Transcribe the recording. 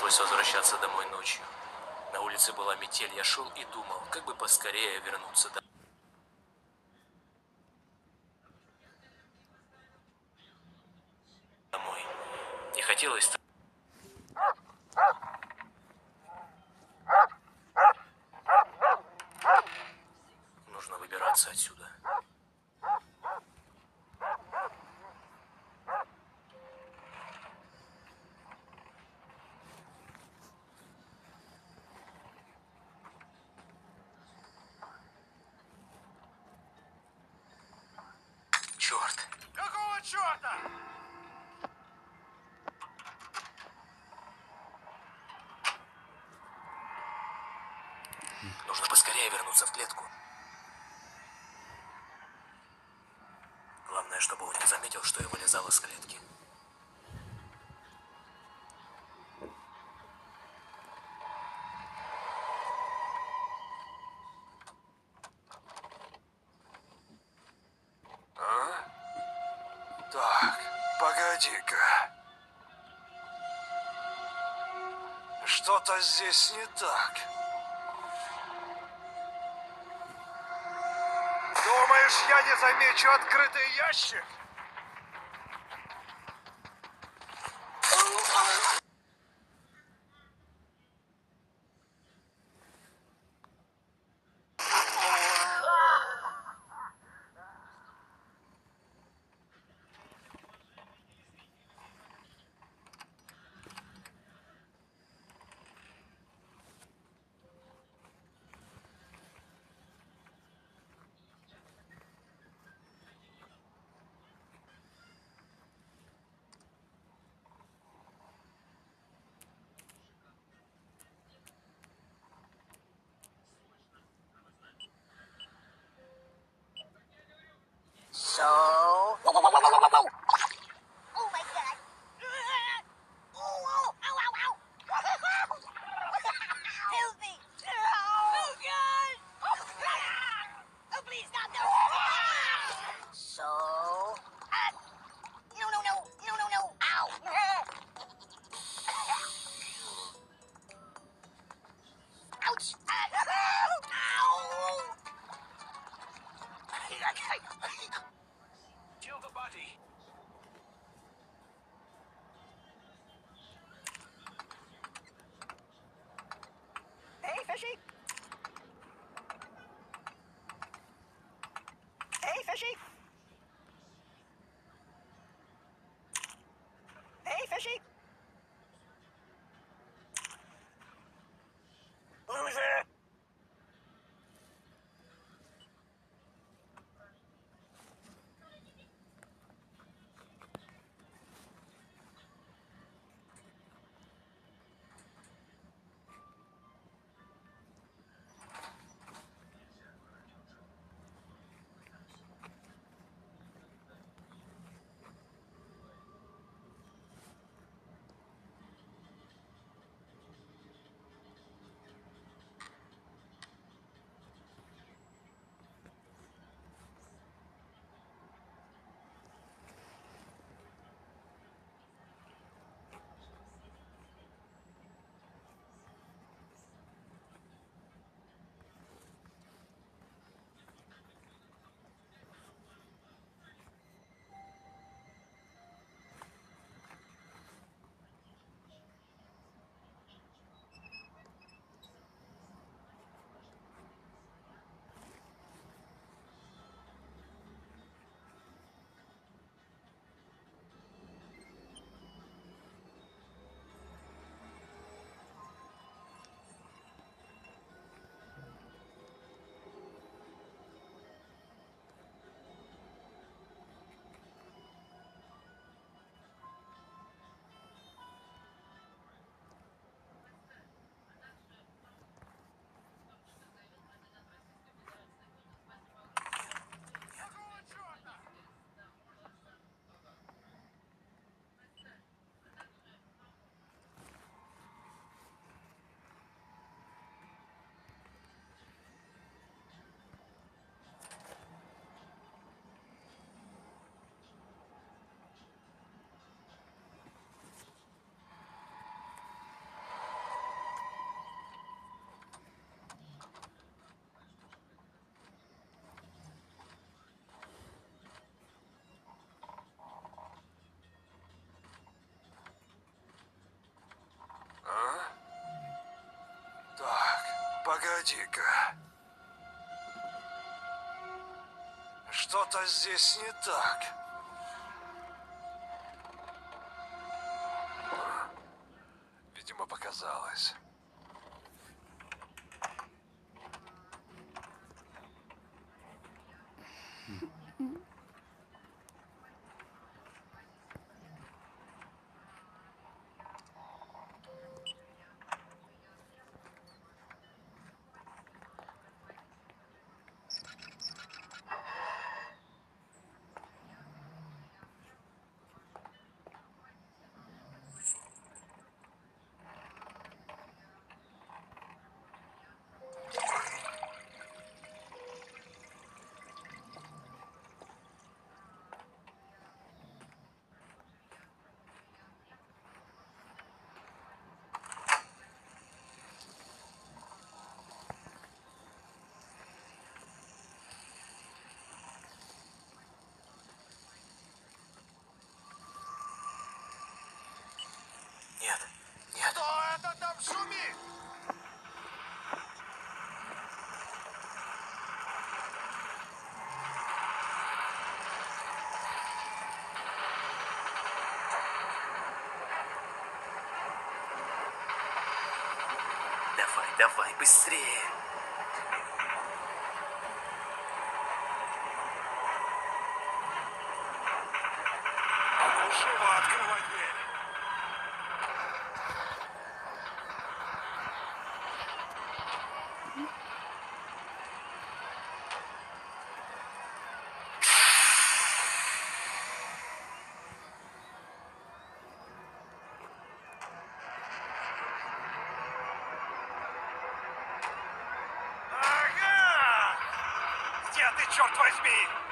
Пришлось возвращаться домой ночью. На улице была метель, я шел и думал, как бы поскорее вернуться домой. Не хотелось... Нужно выбираться отсюда. Черт. Какого черта? Нужно поскорее вернуться в клетку. Главное, чтобы он не заметил, что я вылезал из клетки. Так, погоди-ка. Что-то здесь не так. Думаешь, я не замечу открытый ящик? So? Whoa, whoa, whoa, whoa, whoa, whoa, whoa. Oh my god. Oh, oh, ow, ow, ow. Help me. Oh god. Oh, please stop, no. So? No, no, no, no, no, no. Ow. Ouch. Ow. Kill the body. Hey, fishy. Hey, fishy. Hey, fishy. Loser. Погоди-ка. Что-то здесь не так. Видимо, показалось. Нет, нет. Кто это там шумит? Давай, давай, быстрее. Живо открывай дверь. Ага! Где ты, черт возьми?